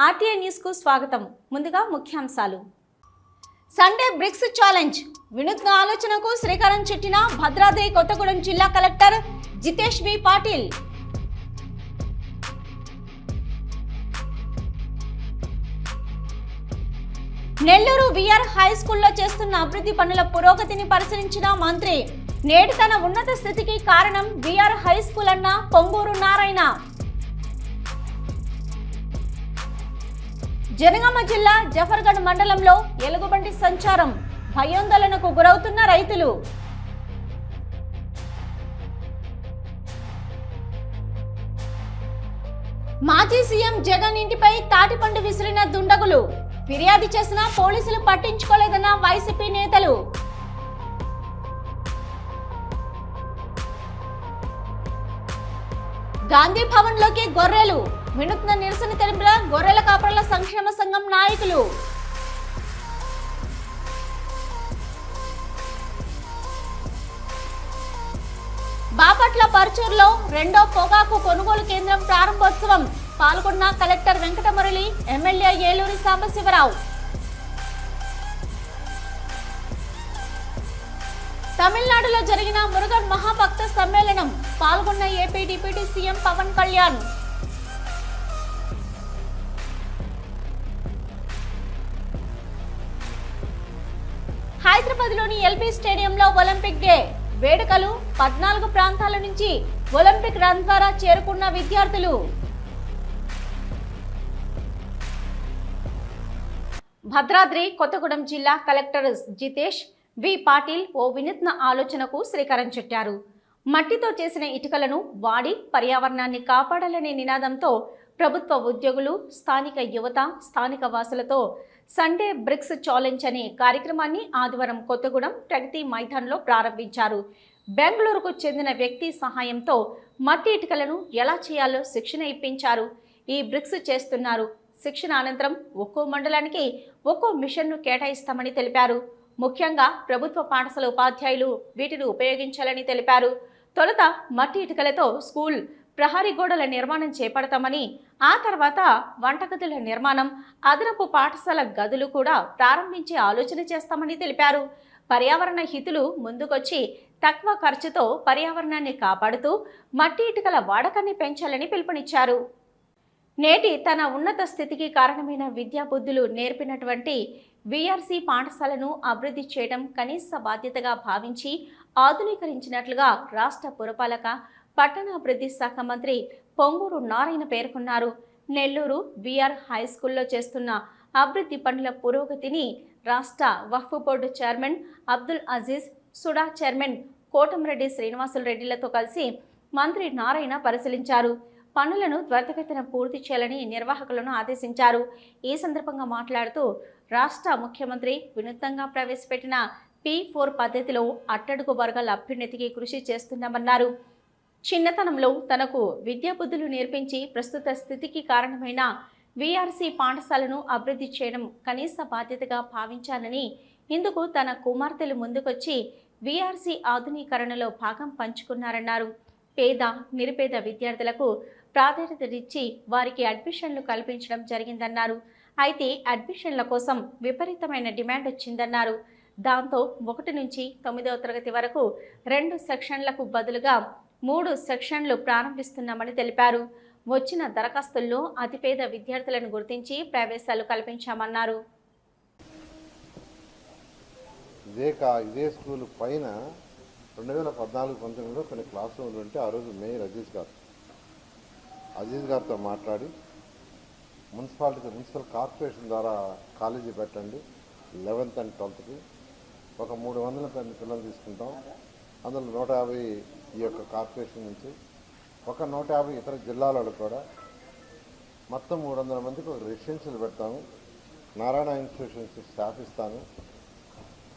RTI news కు స్వాగతం. ముందుగా ముఖ్యాంశాలు. సండే బ్రిక్స్ ఛాలెంజ్ వినూత్న ఆలోచనకు శ్రీకారం చుట్టిన భద్రాద్రి కొత్తగూడెం జిల్లా కలెక్టర్ జితేష్ వి పాటిల్. నెల్లూరు విఆర్ హై స్కూల్లో చేస్తున్న అభివృద్ధి పనుల పురోగతిని పరిశీలించిన మంత్రి. నేడు తన ఉన్నత స్థితికి కారణం విఆర్ హై స్కూల్ అన్న పొంగూరు నారాయణ. జనగామ జిల్లా జఫర్గఢ్ మండలంలో ఎలుగుబంటి సంచారం, భయాందోళనకు గురవుతున్న రైతులు. మాజీ సీఎం జగన్ ఇంటిపై తాటిపండు విసిరిన దుండగులు. ఫిర్యాదు చేసిన పోలీసులు పట్టించుకోలేదన్న వైసీపీ నేతలు. గాంధీ భవన్ లోకి గొర్రెలు. వినూత్న నిరసన తెలిపిన గొర్రెల కాపరుల సంక్షేమ సంఘం నాయకులు. బాపట్ల పర్చూరులో రెండో పొగాకు కొనుగోలు కేంద్రం ప్రారంభోత్సవం. పాల్గొన్న కలెక్టర్ వెంకటమురళి, ఎమ్మెల్యే ఏలూరి సాంబశివరావు. తమిళనాడులో జరిగిన మురుగన్ మహాభక్త సమ్మేళనం. పాల్గొన్న AP deputy CM Pawan Kalyan. Hyderabad లోని ఎల్బీ స్టేడియంలో ఒలింపిక్ డే వేడుకలు. 14 ప్రాంతాల నుంచి ఒలింపిక్ రన్ ద్వారా చేరుకున్న విద్యార్థులు. భద్రాద్రి కొత్తగూడెం జిల్లా కలెక్టర్ జితేష్ వి పాటిల్ ఓ వినూత్న ఆలోచనకు శ్రీకారం చుట్టారు. మట్టితో చేసిన ఇటుకలను వాడి పర్యావరణాన్ని కాపాడాలనే నినాదంతో ప్రభుత్వ ఉద్యోగులు, స్థానిక యువత, స్థానిక వాసులతో సండే బ్రిక్స్ ఛాలెంజ్ అనే కార్యక్రమాన్ని ఆదివారం కొత్తగూడెం ప్రగతి మైదాన్లో ప్రారంభించారు. బెంగళూరుకు చెందిన వ్యక్తి సహాయంతో మట్టి ఇటుకలను ఎలా చేయాలో శిక్షణ ఇప్పించారు. ఈ బ్రిక్స్ చేస్తున్నారు. శిక్షణ అనంతరం ఒక్కో మండలానికి ఒక్కో మిషన్ను కేటాయిస్తామని తెలిపారు. ముఖ్యంగా ప్రభుత్వ పాఠశాల ఉపాధ్యాయులు వీటిని ఉపయోగించాలని తెలిపారు. తొలుత మట్టి ఇటుకలతో స్కూల్ ప్రహరీ గోడల నిర్మాణం చేపడతామని, ఆ తర్వాత వంటగదుల నిర్మాణం, అదనపు పాఠశాల గదులు కూడా ప్రారంభించే ఆలోచన చేస్తామని తెలిపారు. పర్యావరణ హితులు ముందుకొచ్చి తక్కువ ఖర్చుతో పర్యావరణాన్ని కాపాడుతూ మట్టి ఇటుకల వాడకాన్ని పెంచాలని పిలుపునిచ్చారు. నేటి తన ఉన్నత స్థితికి కారణమైన విద్యా బుద్ధులు నేర్పినటువంటి విఆర్సీ పాఠశాలను అభివృద్ధి చేయడం కనీస బాధ్యతగా భావించి ఆధునీకరించినట్లుగా రాష్ట్ర పురపాలక పట్టణాభివృద్ధి శాఖ మంత్రి పొంగూరు నారాయణ పేర్కొన్నారు. నెల్లూరు విఆర్ హై స్కూల్లో చేస్తున్న అభివృద్ధి పనుల పురోగతిని రాష్ట్ర Waqf board chairman Abdul Aziz, SUDA chairman Kotamreddy Srinivasulu రెడ్డిలతో కలిసి మంత్రి నారాయణ పరిశీలించారు. పనులను త్వరితగతిన పూర్తి చేయాలని నిర్వాహకులను ఆదేశించారు. ఈ సందర్భంగా మాట్లాడుతూ రాష్ట్ర ముఖ్యమంత్రి వినూత్నంగా ప్రవేశపెట్టిన P4 పద్ధతిలో అట్టడుగు వర్గాల అభ్యున్నతికి కృషి చేస్తున్నామన్నారు. చిన్నతనంలో తనకు విద్యాబుద్ధులు నేర్పించి ప్రస్తుత స్థితికి కారణమైన విఆర్సీ పాఠశాలను అభివృద్ధి చేయడం కనీస బాధ్యతగా భావించానని, ఇందుకు తన కుమార్తెలు ముందుకొచ్చి విఆర్సీ ఆధునీకరణలో భాగం పంచుకున్నారన్నారు. పేద, నిరుపేద విద్యార్థులకు ప్రాధాన్యతనిచ్చి వారికి అడ్మిషన్లు కల్పించడం జరిగిందన్నారు. అయితే అడ్మిషన్ల కోసం విపరీతమైన డిమాండ్ వచ్చిందన్నారు. దాంతో 1 నుంచి 9వ తరగతి వరకు 2 సెక్షన్లకు బదులుగా 3 సెక్షన్లు ప్రారంభిస్తున్నామని తెలిపారు. వచ్చిన దరఖాస్తుల్లో అతిపేద విద్యార్థులను గుర్తించి ప్రవేశాలు కల్పించామన్నారు. ఇదే స్కూల్ పైన 2014-19లో కొన్ని క్లాస్ రూమ్లు ఉంటే ఆ రోజు మేయర్ అజీజ్ గారితో మాట్లాడి మున్సిపల్ కార్పొరేషన్ ద్వారా కాలేజీ పెట్టండి 11th and 12th ఒక 300 పిల్లలు తీసుకుంటాం. అందులో 150 ఈ యొక్క కార్పొరేషన్ నుంచి, ఒక 150 ఇతర జిల్లాలలో కూడా, మొత్తం 300 మందికి ఒక రెసిడెన్షియల్ పెడతాము. నారాయణ ఇన్స్టిట్యూషన్స్ స్టాఫ్ ఇస్తాను.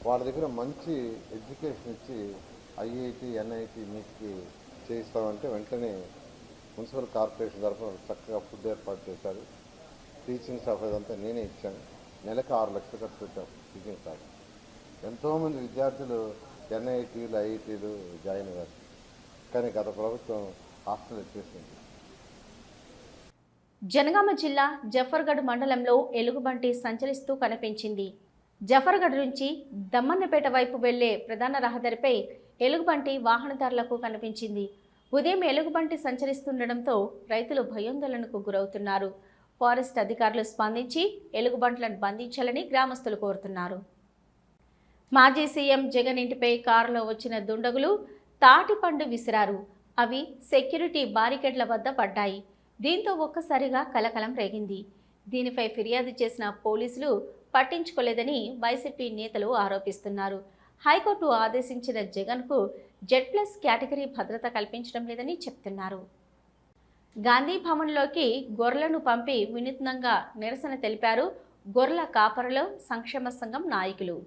వాళ్ళ దగ్గర మంచి ఎడ్యుకేషన్ ఇచ్చి ఐఐటి, ఎన్ఐటి మీకు చేయిస్తామంటే వెంటనే మున్సిపల్ కార్పొరేషన్ తరఫున చక్కగా ఫుడ్ ఏర్పాటు చేశారు. టీచింగ్ స్టాఫ్ అదంతా నేనే ఇచ్చాను. నెలకు 6 లక్షలు ఖర్చు పెట్టాం టీచింగ్ స్టాఫ్. ఎంతోమంది విద్యార్థులు ఎన్ఐటీలు, ఐఐటీలు జాయిన్ అయ్యారు. కానీ గత ప్రభుత్వం హాస్టల్ ఇచ్చేసింది. జనగామ జిల్లా జఫర్గఢ్ మండలంలో ఎలుగుబంటి సంచరిస్తూ కనిపించింది. జఫర్గఢ్ నుంచి దమ్మన్నపేట వైపు వెళ్లే ప్రధాన రహదారిపై ఎలుగుబంటి వాహనదారులకు కనిపించింది. ఉదయం ఎలుగుబంటి సంచరిస్తుండటంతో రైతులు భయాందోళనకు గురవుతున్నారు. ఫారెస్ట్ అధికారులు స్పందించి ఎలుగుబంట్లను బంధించాలని గ్రామస్తులు కోరుతున్నారు. మాజీ సీఎం జగన్ ఇంటిపై కారులో వచ్చిన దుండగులు తాటిపండు విసిరారు. అవి సెక్యూరిటీ బారికేడ్ల వద్ద పడ్డాయి. దీంతో ఒక్కసారిగా కలకలం రేగింది. దీనిపై ఫిర్యాదు చేసిన పోలీసులు పట్టించుకోలేదని వైసీపీ నేతలు ఆరోపిస్తున్నారు. హైకోర్టు ఆదేశించిన జగన్కు Z+ కేటగిరీ భద్రత కల్పించడం లేదని చెప్తున్నారు. గాంధీ భవన్లోకి గొర్రెలను పంపి వినూత్నంగా నిరసన తెలిపారు గొర్రెల కాపరుల సంక్షేమ సంఘం నాయకులు.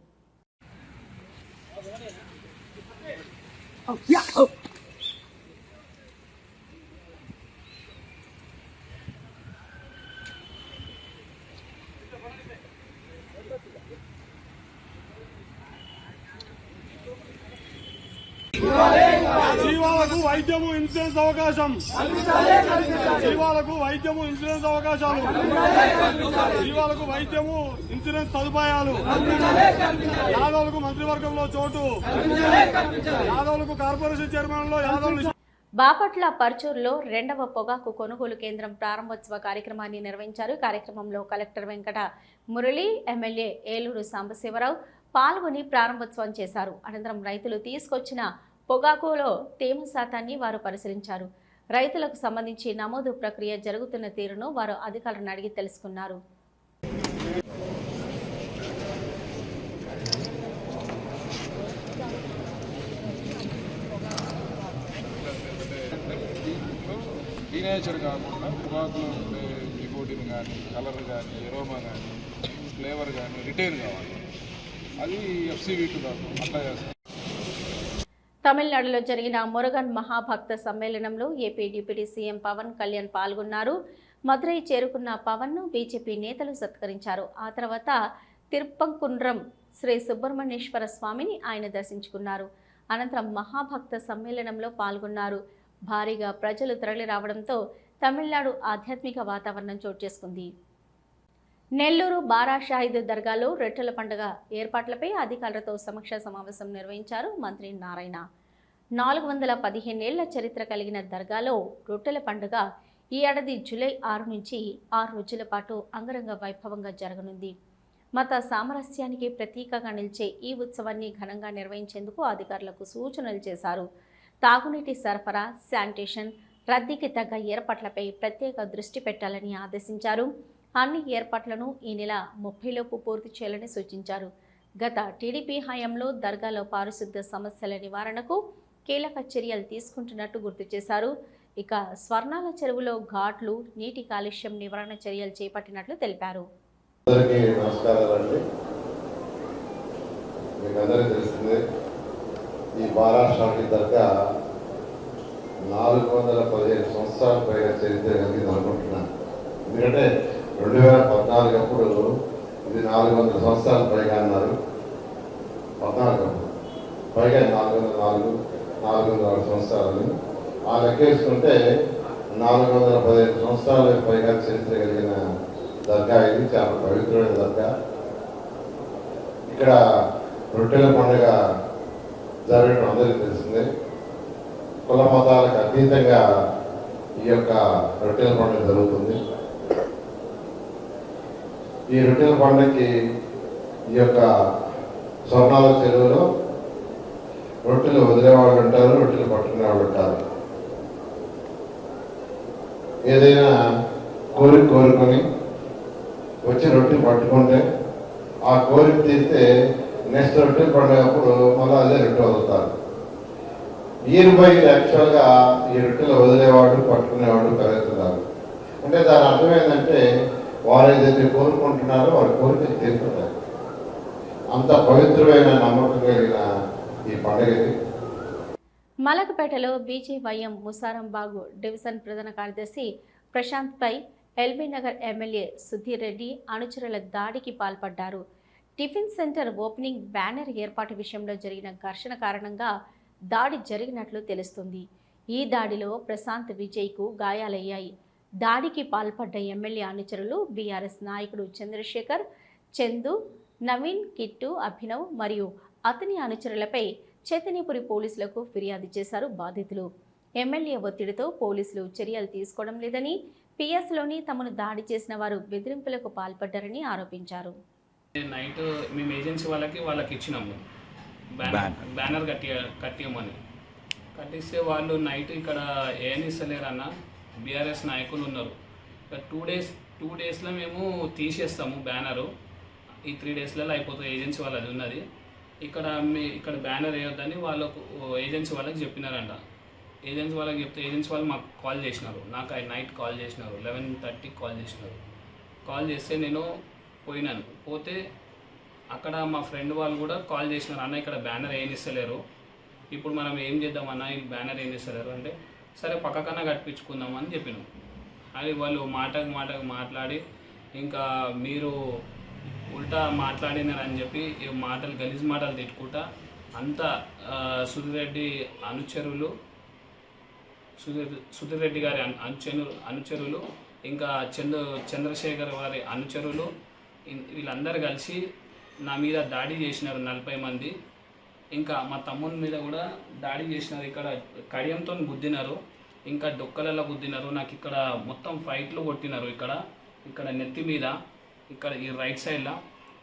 జీవాలకు వైద్యము ఇన్సూరెన్స్ అవకాశం, జీవాలకు వైద్యము ఇన్సూరెన్స్ అవకాశాలు, జీవాలకు వైద్యము ఇన్సూరెన్స్ సదుపాయాలు, యాదవులకు మంత్రివర్గంలో చోటు, యాదవులకు కార్పొరేషన్ చైర్మన్ లో యాదవులు. బాపట్ల పర్చూరులో 2వ పొగాకు కొనుగోలు కేంద్రం ప్రారంభోత్సవ కార్యక్రమాన్ని నిర్వహించారు. కార్యక్రమంలో కలెక్టర్ వెంకట మురళి, ఎమ్మెల్యే ఏలూరు సాంబశివరావు పాల్గొని ప్రారంభోత్సవం చేశారు. అనంతరం రైతులు తీసుకొచ్చిన పొగాకులో తేమ శాతాన్ని వారు పరిశీలించారు. రైతులకు సంబంధించి నమోదు ప్రక్రియ జరుగుతున్న తీరును వారు అధికారులను అడిగి తెలుసుకున్నారు. టీనేచర్ కాకుండా పొగాకులో ఉండే నికోటిన్ కానీ, కలర్ కానీ, ఎరోమా కానీ, ఫ్లేవర్ కానీ రిటైన్ కావాలి. అది FCV2 అట్లా చేస్తాం. తమిళనాడులో జరిగిన మురుగన్ మహాభక్త సమ్మేళనంలో AP deputy CM Pawan Kalyan పాల్గొన్నారు. మదురై చేరుకున్న పవన్ను బీజేపీ నేతలు సత్కరించారు. ఆ తర్వాత తిరుప్పంకుండ్రం శ్రీ సుబ్రహ్మణ్యేశ్వర స్వామిని ఆయన దర్శించుకున్నారు. అనంతరం మహాభక్త సమ్మేళనంలో పాల్గొన్నారు. భారీగా ప్రజలు తరలి రావడంతో తమిళనాడు ఆధ్యాత్మిక వాతావరణం చోటు చేసుకుంది. నెల్లూరు బారా షాహిద్ దర్గాలో రొట్టెల పండుగ ఏర్పాట్లపై అధికారులతో సమీక్షా సమావేశం నిర్వహించారు మంత్రి నారాయణ. 415 ఏళ్ల చరిత్ర కలిగిన దర్గాలో రొట్టెల పండుగ ఈ ఏడాది జూలై 6 నుంచి 6 రోజుల పాటు అంగరంగ వైభవంగా జరగనుంది. మత సామరస్యానికి ప్రతీకగా నిలిచే ఈ ఉత్సవాన్ని ఘనంగా నిర్వహించేందుకు అధికారులకు సూచనలు చేశారు. తాగునీటి సరఫరా, శానిటేషన్, రద్దీకి తగ్గ ఏర్పాట్లపై ప్రత్యేక దృష్టి పెట్టాలని ఆదేశించారు. అన్ని ఏర్పాట్లను ఈ నెల 30లోపు పూర్తి చేయాలని సూచించారు. గత టీడీపీ హయాంలో దర్గాలో పారిశుద్ధ్య సమస్యల నివారణకు కీలక చర్యలు తీసుకుంటున్నట్టు గుర్తు చేశారు. ఇక స్వర్ణాల చెరువులో ఘాట్లు, నీటి కాలుష్యం నివారణ చర్యలు చేపట్టినట్లు తెలిపారు. అందరికీ నమస్కారాలండి. మీకు అందరికీ తెలిసిందే, ఈ బారా షాహిద్ దర్గా 415 సంవత్సరాల పైగా చరిత్ర కలిగింది అనుకుంటున్నాను. ఎందుకంటే 2014 అప్పుడు ఇది 400 సంవత్సరాల పైగా అన్నారు. 14 పైగా 404 సంవత్సరాలు ఆ లెక్కేసుకుంటే 415 సంవత్సరాల పైగా చరిత్ర కలిగిన దర్గా ఇది. చాలా పవిత్రమైన దర్గా. ఇక్కడ రొట్టెల పండుగ జరగడం అందరికీ తెలిసిందే. కుల మతాలకు అతీతంగా ఈ యొక్క రొట్టెల పండుగ జరుగుతుంది. ఈ రొట్టెల పండుగకి ఈ యొక్క స్వర్ణాల చెరువులో రొట్టెలు వదిలేవాళ్ళు ఉంటారు, రొట్టెలు పట్టుకునే వాళ్ళు ఉంటారు. ఏదైనా కోరుకొని వచ్చి రొట్టెలు పట్టుకుంటే ఆ కోరిక తీస్తే నెక్స్ట్ రొట్టెలు పండుగప్పుడు మళ్ళీ అదే రొట్టె వదులుతారు. ఇయర్ బై యాక్చువల్గా ఈ రొట్టెలు వదిలేవాడు, పట్టుకునేవాడు పెరుగుతున్నారు. అంటే దాని అర్థం ఏంటంటే వారు ఏదైతే కోరుకుంటున్నారో వారి కోరికలు తీరుతుంటారు. అంత పవిత్రమైన నమ్మకం కలిగిన ఈ పండుగ. మలకపేటలో బీజేవైఎం ముసారంబాగు డివిజన్ ప్రధాన కార్యదర్శి ప్రశాంత్పై ఎల్బీ నగర్ ఎమ్మెల్యే సుధీర్ రెడ్డి అనుచరుల దాడికి పాల్పడ్డారు. టిఫిన్ సెంటర్ ఓపెనింగ్ బ్యానర్ ఏర్పాటు విషయంలో జరిగిన ఘర్షణ కారణంగా దాడి జరిగినట్లు తెలుస్తుంది. ఈ దాడిలో ప్రశాంత్ విజయ్కు గాయాలయ్యాయి. దాడికి పాల్పడ్డ ఎమ్మెల్యే అనుచరులు బీఆర్ఎస్ నాయకుడు చంద్రశేఖర్, చందు, నవీన్, కిట్టు, అభినవ్ మరియు అతని అనుచరులపై చైతన్యపురి పోలీసులకు ఫిర్యాదు చేశారు బాధితులు. ఎమ్మెల్యే ఒత్తిడితో పోలీసులు చర్యలు తీసుకోవడం లేదని, పిఎస్లోని తమను దాడి చేసిన వారు బెదిరింపులకు పాల్పడ్డారని ఆరోపించారు. మేము ఏజెన్సీ వాళ్ళకి ఇచ్చినాము బ్యానర్ కట్టియమని. కట్టిస్తే వాళ్ళు నైట్ ఇక్కడ ఏనిస్తలేరన్న బీఆర్ఎస్ నాయకులు ఉన్నారు. 2 డేస్లో మేము తీసేస్తాము బ్యానరు. ఈ 3 డేస్లలో అయిపోతుంది. ఏజెన్సీ వాళ్ళది ఉన్నది. ఇక్కడ బ్యానర్ వేయొద్దని వాళ్ళకు ఏజెన్సీ వాళ్ళకి చెప్పినారంట. ఏజెన్సీ వాళ్ళకి చెప్తే ఏజెన్సీ వాళ్ళు మాకు కాల్ చేసినారు. నాకు నైట్ కాల్ చేసినారు, 11:30 కాల్ చేసినారు. కాల్ చేస్తే నేను పోయినాను. పోతే అక్కడ మా ఫ్రెండ్ వాళ్ళు కూడా కాల్ చేసినారు, అన్న ఇక్కడ బ్యానర్ వేయనిస్తలేరు, ఇప్పుడు మనం ఏం చేద్దామన్నా, ఈ బ్యానర్ వేయనిస్తలేరు అంటే సరే పక్కకన్నా కట్టించుకుందాం అని చెప్పినాం. అది వాళ్ళు మాటకు మాట్లాడి ఇంకా మీరు ఉల్టా మాట్లాడినారని చెప్పి గలీజ్ మాటలు తిట్టుకుంటా అంతా సుధీర్ రెడ్డి అనుచరులు, సుధీర్ రెడ్డి గారి అనుచరులు ఇంకా చంద్రశేఖర్ వారి అనుచరులు వీళ్ళందరూ కలిసి నా మీద దాడి చేసినారు. 40 మంది. ఇంకా మా తమ్ముని మీద కూడా దాడి చేసినారు. ఇక్కడ కడియంతో గుద్దినారు, ఇంకా డొక్కలలో గుద్దినారు. నాకు ఇక్కడ మొత్తం ఫైట్లు కొట్టినారు. ఇక్కడ నెత్తి మీద, ఇక్కడ ఈ రైట్ సైడ్లో.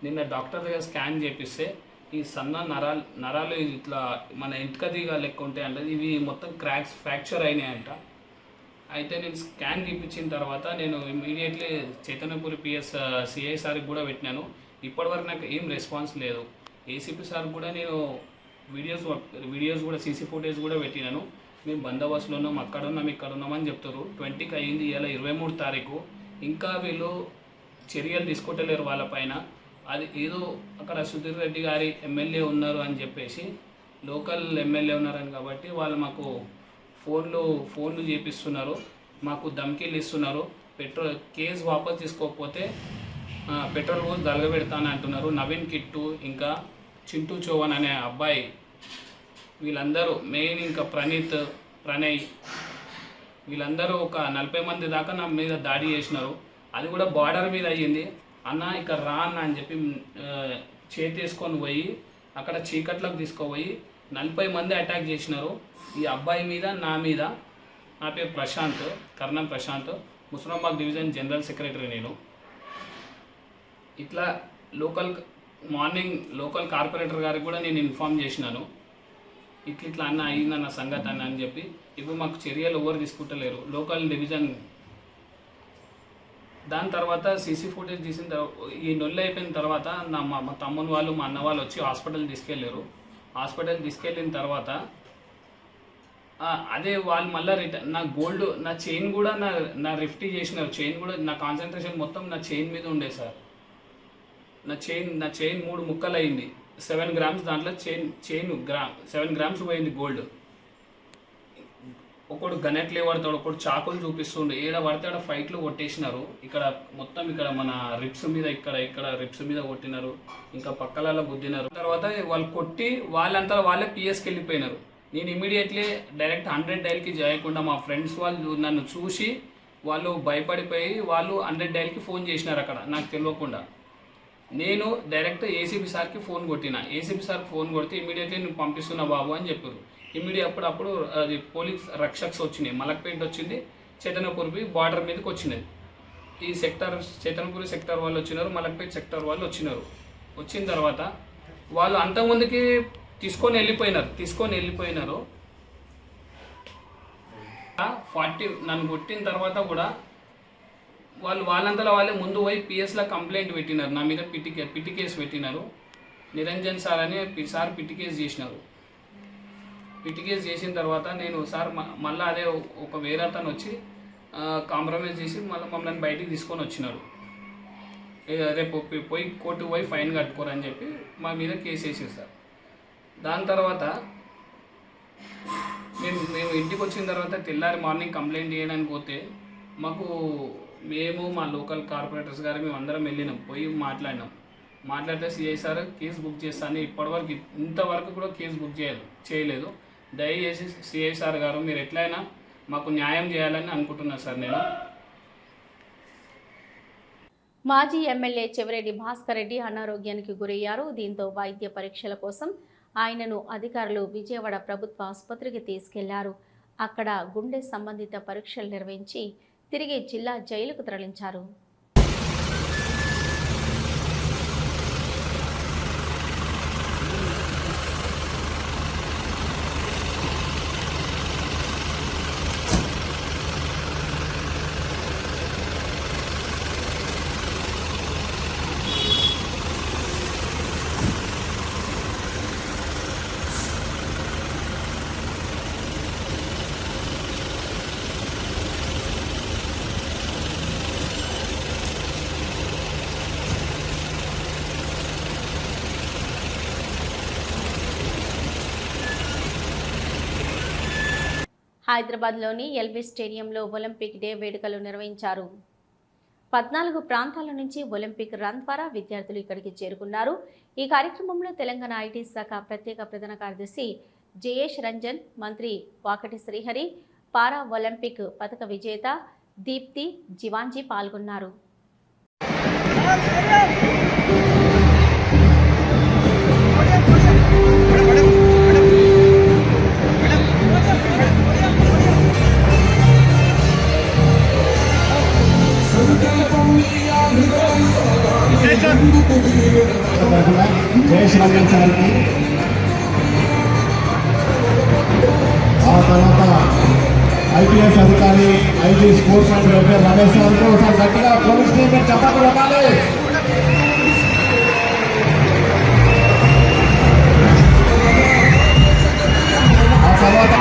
నిన్న డాక్టర్ దగ్గర స్కాన్ చేపిస్తే ఈ సన్న నరాలు ఇట్లా మన ఇంటికదిగా లెక్క ఉంటాయి అంటే ఇవి మొత్తం ఫ్రాక్చర్ అయినాయంట. అయితే నేను స్కాన్ తీపించిన తర్వాత నేను ఇమీడియట్లీ చైతన్యపురి పిఎస్ సిఐ సార్కి కూడా పెట్టినాను. ఇప్పటివరకు నాకు ఏం రెస్పాన్స్ లేదు. ఏసీపీ సార్కి కూడా నేను వీడియోస్ కూడా సీసీ ఫుటేజ్ కూడా పెట్టినాను. మేము బందోబస్తులో ఉన్నాం, అక్కడ ఉన్నాం, ఇక్కడ ఉన్నామని చెప్తారు. 20కి అయింది, ఇలా 23 తారీఖు. ఇంకా వీళ్ళు చర్యలు తీసుకోవట్లేరు వాళ్ళపైన. అది ఏదో అక్కడ సుధీర్ రెడ్డి గారి ఎమ్మెల్యే ఉన్నారు అని చెప్పేసి, లోకల్ ఎమ్మెల్యే ఉన్నారని కాబట్టి వాళ్ళు మాకు ఫోన్లు చేపిస్తున్నారు, మాకు ధమ్కీలు ఇస్తున్నారు. కేసు వాపస్ తీసుకోకపోతే పెట్రోల్ పోసి దలగబెడతానని అంటున్నారు. నవీన్, కిట్టు ఇంకా చింటూ చౌహాన్ అనే అబ్బాయి, వీళ్ళందరూ మెయిన్, ఇంకా ప్రణయ్ వీళ్ళందరూ ఒక 40 మంది దాకా నా మీద దాడి చేసినారు. అది కూడా బార్డర్ మీద అయ్యింది. అన్న ఇక్కడ రా అన్న అని చెప్పి చేతేసుకొని పోయి అక్కడ చీకట్లకు తీసుకుపోయి 40 మంది అటాక్ చేసినారు. ఈ అబ్బాయి మీద, నా మీద. నా పేరు ప్రశాంత్, కర్ణం ప్రశాంత్, ముస్లింబాగ్ డివిజన్ జనరల్ సెక్రటరీ నేను. ఇట్లా లోకల్ కార్పొరేటర్ గారికి కూడా నేను ఇన్ఫామ్ చేసినాను, ఇట్లా అన్న అయ్యిందన్న సంగతి అన్న అని చెప్పి. ఇప్పుడు మాకు చర్యలు ఎవరు తీసుకుంటలేరు లోకల్ డివిజన్. దాని తర్వాత సీసీ ఫుటేజ్ తీసిన తర్వాత ఈ నొల్లి అయిపోయిన తర్వాత మా తమ్ముని వాళ్ళు, మా అన్న వాళ్ళు వచ్చి హాస్పిటల్ తీసుకెళ్ళారు. హాస్పిటల్ తీసుకెళ్ళిన తర్వాత అదే వాళ్ళు మళ్ళీ రిటర్న్ నా గోల్డ్, నా చైన్ కూడా నా రిఫ్టీ చేసినారు. చైన్ కూడా నా కాన్సన్ట్రేషన్ మొత్తం నా చైన్ మీద ఉండే సార్. నా చైన్ 3 ముక్కలు అయింది. 7 గ్రామ్స్ దాంట్లో చైన్ 7 గ్రామ్స్ పోయింది గోల్డ్. ఒకడు గనెట్లే పడతాడు, ఒకడు చాకులు చూపిస్తుండే, ఏడ పడితే ఆడ ఫైట్లు కొట్టేసినారు. ఇక్కడ మొత్తం ఇక్కడ మన రిప్స్ మీద, ఇక్కడ రిప్స్ మీద కొట్టినారు, ఇంకా పక్కలలో గుద్దినారు. తర్వాత వాళ్ళు కొట్టి వాళ్ళంతా వాళ్ళే పిఎస్కి వెళ్ళిపోయినారు. నేను ఇమీడియట్లీ డైరెక్ట్ 100 డైల్కి చేయకుండా మా ఫ్రెండ్స్ వాళ్ళు నన్ను చూసి వాళ్ళు భయపడిపోయి వాళ్ళు 100 డైల్కి ఫోన్ చేసినారు. అక్కడ నాకు తెలియకుండా నేను డైరెక్ట్ ఏసీబీ సార్కి ఫోన్ కొట్టిన. ఏసీబీ సార్కి ఫోన్ కొడితే ఇమీడియట్లీ నేను పంపిస్తున్నా బాబు అని చెప్పారు. అప్పుడు అది పోలీస్ రక్షక్స్ వచ్చినాయి, మలక్పేట వచ్చింది, చైతన్యపురి బార్డర్ మీదకి వచ్చినది. ఈ చైతన్యపురి సెక్టర్ వాళ్ళు వచ్చినారు, మలక్పేట సెక్టర్ వాళ్ళు వచ్చినారు. వచ్చిన తర్వాత వాళ్ళు అంతకుముందుకి తీసుకొని వెళ్ళిపోయినారు. 40 నన్ను కొట్టిన తర్వాత కూడా వాళ్ళంతలో వాళ్ళే ముందు పోయి పిఎస్లో కంప్లైంట్ పెట్టినారు. నా మీద పిటి కేసు పెట్టినారు. నిరంజన్ సార్ అని సార్ పిటి కేసు చేసినారు. పిటి కేసు చేసిన తర్వాత నేను సార్ మళ్ళీ అదే ఒక వేరే అతను వచ్చి కాంప్రమైజ్ చేసి మమ్మల్ని బయటికి తీసుకొని వచ్చినారు. రేపు పోయి కోర్టుకు పోయి ఫైన్ కట్టుకోరని చెప్పి మా మీద కేసు వేసారు సార్. దాని తర్వాత మేము ఇంటికి వచ్చిన తర్వాత తెల్లారి మార్నింగ్ కంప్లైంట్ చేయడానికి పోతే మేము మా లోకల్ కార్పొరేటర్స్ గారు మేము అందరం వెళ్ళినాం, పోయి మాట్లాడితే సిఐ సార్ కేసు బుక్ చేస్తాను. ఇప్పటివరకు ఇంతవరకు కూడా కేసు బుక్ చేయలేదు. దయచేసి సిఐ సార్ గారు మీరు ఎట్లయినా మాకు న్యాయం చేయాలని అనుకుంటున్నాను సార్. నేను మాజీ ఎమ్మెల్యే చెవిరెడ్డి భాస్కర్ రెడ్డి అనారోగ్యానికి గురయ్యారు. దీంతో వైద్య పరీక్షల కోసం ఆయనను అధికారులు విజయవాడ ప్రభుత్వ ఆసుపత్రికి తీసుకెళ్లారు. అక్కడ గుండె సంబంధిత పరీక్షలు నిర్వహించి తిరిగి జిల్లా జైలుకు తరలించారు. హైదరాబాద్లోని ఎల్బీ స్టేడియంలో ఒలింపిక్ డే వేడుకలు నిర్వహించారు. 14 ప్రాంతాల నుంచి ఒలింపిక్ రన్ ద్వారా విద్యార్థులు ఇక్కడికి చేరుకున్నారు. ఈ కార్యక్రమంలో తెలంగాణ ఐటీ శాఖ ప్రత్యేక ప్రధాన కార్యదర్శి జయేష్ రంజన్, మంత్రి వాకటి శ్రీహరి, పారా ఒలింపిక్ పథక విజేత దీప్తి జివాంజీ పాల్గొన్నారు. జయేష్ రంజన్ సార్కి, ఆ తర్వాత ఐపీఎస్ అధికారి IG sports and welfare Ramesh సార్కు ఒకసారి గట్టిగా పోలీస్ స్టేషన్ చప్పట్లు కొట్టాలి. ఆ తర్వాత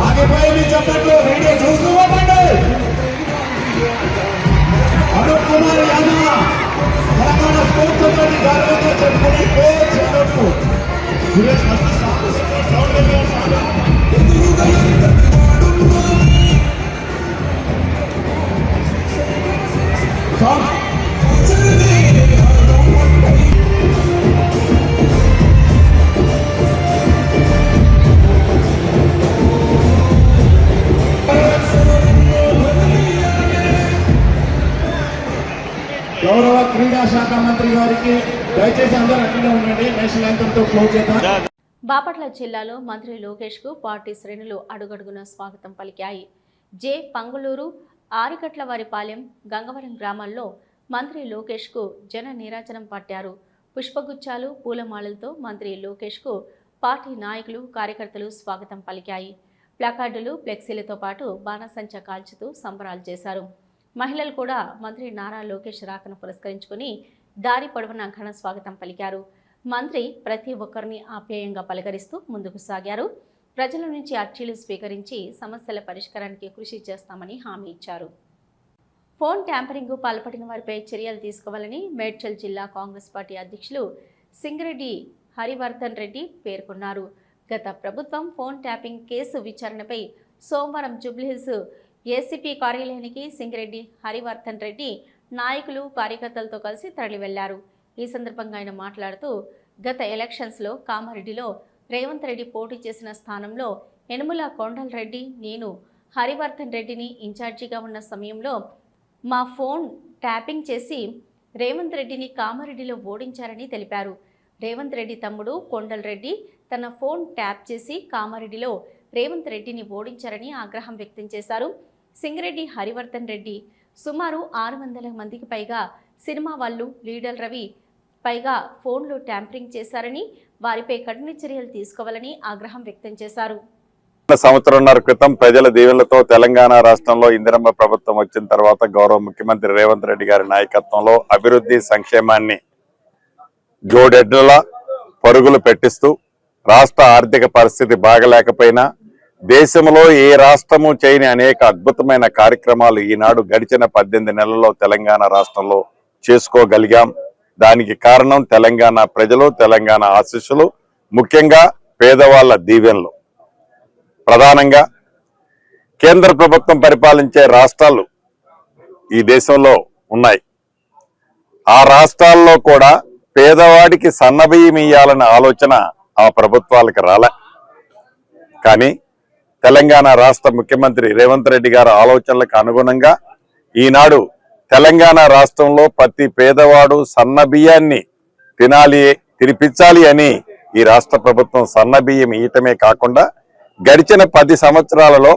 ఆగిపోయి చెప్పట్లు వీడియో చూస్తూ ఉండండి. అనుప్ కుమార్ యాదవ్ తెలంగాణ స్పోర్ట్స్ అథారిటీ గౌరవంగా చెప్పుకునే కోచ్ సురేష్ గౌరవ క్రీడా శాఖ మంత్రి గారికి దయచేసి అందరూ అక్కడే ఉండండి. నేషనల్ యాంథమ్తో క్లోజ్ చేద్దాం. బాపట్ల జిల్లాలో మంత్రి లోకేష్ కు పార్టీ శ్రేణులు అడుగడుగున స్వాగతం పలికాయి. జె పంగులూరు, ఆరికట్లవారిపాలెం, గంగవరం గ్రామాల్లో మంత్రి లోకేష్ కు జన నీరాజనం పట్టారు. పుష్పగుచ్చాలు, పూలమాలలతో మంత్రి లోకేష్ కు పార్టీ నాయకులు, కార్యకర్తలు స్వాగతం పలికాయి. ప్లకార్డులు, ఫ్లెక్సీలతో పాటు బాణసంచ కాల్చుతూ సంబరాలు చేశారు. మహిళలు కూడా మంత్రి నారా లోకేష్ రాకను పురస్కరించుకుని దారి పొడవునా ఘన స్వాగతం పలికారు. మంత్రి ప్రతి ఒక్కరిని ఆప్యాయంగా పలకరిస్తూ ముందుకు సాగారు. ప్రజల నుంచి అర్జీలు స్వీకరించి సమస్యల పరిష్కారానికి కృషి చేస్తామని హామీ ఇచ్చారు. ఫోన్ ట్యాంపరింగ్కు పాల్పడిన వారిపై చర్యలు తీసుకోవాలని మేడ్చల్ జిల్లా కాంగ్రెస్ పార్టీ అధ్యక్షులు సింగిరెడ్డి హరివర్ధన్ రెడ్డి పేర్కొన్నారు. గత ప్రభుత్వం ఫోన్ ట్యాపింగ్ కేసు విచారణపై సోమవారం జూబ్లీహిల్స్ ఏసీపీ కార్యాలయానికి సింగిరెడ్డి హరివర్ధన్ రెడ్డి నాయకులు, కార్యకర్తలతో కలిసి తరలి వెళ్లారు. ఈ సందర్భంగా ఆయన మాట్లాడుతూ, గత ఎలక్షన్స్లో కామారెడ్డిలో రేవంత్ రెడ్డి పోటీ చేసిన స్థానంలో యనుమల కొండల్ రెడ్డి, నేను హరివర్ధన్ రెడ్డిని ఇన్ఛార్జిగా ఉన్న సమయంలో మా ఫోన్ ట్యాపింగ్ చేసి రేవంత్ రెడ్డిని కామారెడ్డిలో ఓడించారని తెలిపారు. రేవంత్ రెడ్డి తమ్ముడు కొండల్ రెడ్డి తన ఫోన్ ట్యాప్ చేసి కామారెడ్డిలో రేవంత్ రెడ్డిని ఓడించారని ఆగ్రహం వ్యక్తం చేశారు. సింగిరెడ్డి హరివర్ధన్ రెడ్డి సుమారు 600 మందికి పైగా సినిమా వాళ్ళు, లీడర్ రవి పైగా ఫోన్లు ట్యాంపరింగ్ చేశారని, వారిపై కఠిన చర్యలు తీసుకోవాలని ఆగ్రహం వ్యక్తం చేశారు. సంవత్సరంన్నర క్రితం ప్రజల దీవెనలతో తెలంగాణ రాష్ట్రంలో ఇందిరమ్మ ప్రభుత్వం వచ్చిన తర్వాత గౌరవ ముఖ్యమంత్రి రేవంత్ రెడ్డి గారి నాయకత్వంలో అభివృద్ధి సంక్షేమాన్ని జోడెడ్ల పరుగులు పెట్టిస్తూ రాష్ట్ర ఆర్థిక పరిస్థితి బాగలేకపోయినా దేశంలో ఏ రాష్ట్రము చేయని అనేక అద్భుతమైన కార్యక్రమాలు ఈనాడు గడిచిన 18 నెలల్లో తెలంగాణ రాష్ట్రంలో చేసుకోగలిగాం. దానికి కారణం తెలంగాణ ప్రజలు, తెలంగాణ ఆశీస్సులు, ముఖ్యంగా పేదవాళ్ల దీవెనలు. ప్రధానంగా కేంద్ర ప్రభుత్వం పరిపాలించే రాష్ట్రాలు ఈ దేశంలో ఉన్నాయి. ఆ రాష్ట్రాల్లో కూడా పేదవాడికి సన్నబియ్యం ఇయ్యాలన్న ఆలోచన ఆ ప్రభుత్వాలకు రాలే. కానీ తెలంగాణ రాష్ట్ర ముఖ్యమంత్రి రేవంత్ రెడ్డి గారి ఆలోచనలకు అనుగుణంగా ఈనాడు తెలంగాణ రాష్ట్రంలో ప్రతి పేదవాడు సన్నబియ్యాన్ని తినిపించాలి అని ఈ రాష్ట్ర ప్రభుత్వం సన్నబియ్యం ఇయటమే కాకుండా గడిచిన 10 సంవత్సరాలలో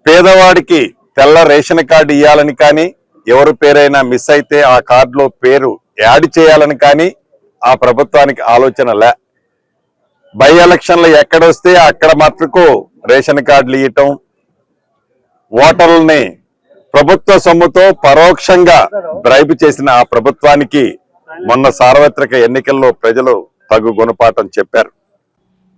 పేదవాడికి తెల్ల రేషన్ కార్డు ఇవ్వాలని కానీ, ఎవరి పేరైనా మిస్ అయితే ఆ కార్డులో పేరు యాడ్ చేయాలని కానీ ఆ ప్రభుత్వానికి ఆలోచన లే. బై ఎలక్షన్లు ఎక్కడొస్తే అక్కడ మట్టుకు రేషన్ కార్డులు ఇవ్వటం, ఓటర్లని ప్రభుత్వ సొమ్ముతో పరోక్షంగా బ్రైబ్ చేసిన ఆ ప్రభుత్వానికి మొన్న సార్వత్రిక ఎన్నికల్లో ప్రజలు తగు గుణపాఠం చెప్పారు.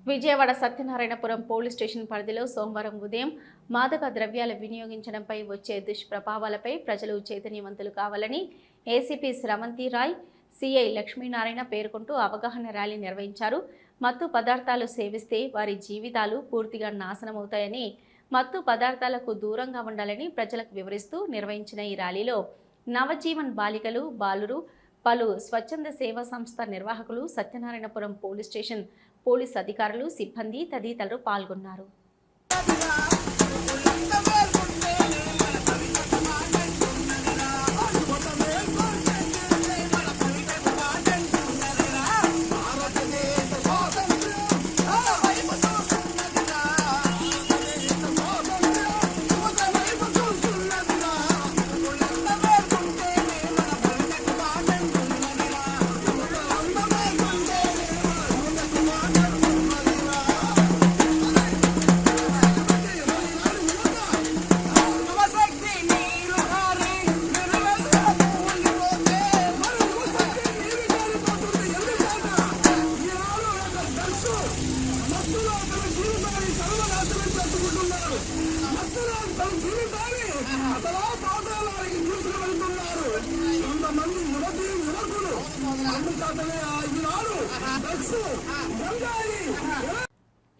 విజయవాడ సత్యనారాయణపురం పోలీస్ స్టేషన్ పరిధిలో సోమవారం ఉదయం మాదక ద్రవ్యాలు వినియోగించడంపై వచ్చే దుష్ప్రభావాలపై ప్రజలు చైతన్యవంతులు కావాలని ఏసీపీ స్రవంతి రాయ్, సిఐ లక్ష్మీనారాయణ పేర్కొంటూ అవగాహన ర్యాలీ నిర్వహించారు. మత్తు పదార్థాలు సేవిస్తే వారి జీవితాలు పూర్తిగా నాశనమవుతాయని, మత్తు పదార్థాలకు దూరంగా ఉండాలని ప్రజలకు వివరిస్తూ నిర్వహించిన ఈ ర్యాలీలో నవజీవన్ బాలికలు, బాలురు, పలు స్వచ్ఛంద సేవా సంస్థ నిర్వాహకులు, సత్యనారాయణపురం పోలీస్ స్టేషన్ పోలీస్ అధికారులు, సిబ్బంది తదితరులు పాల్గొన్నారు.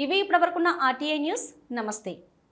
ఇవి ఇప్పటివరకున్న RTI న్యూస్. నమస్తే.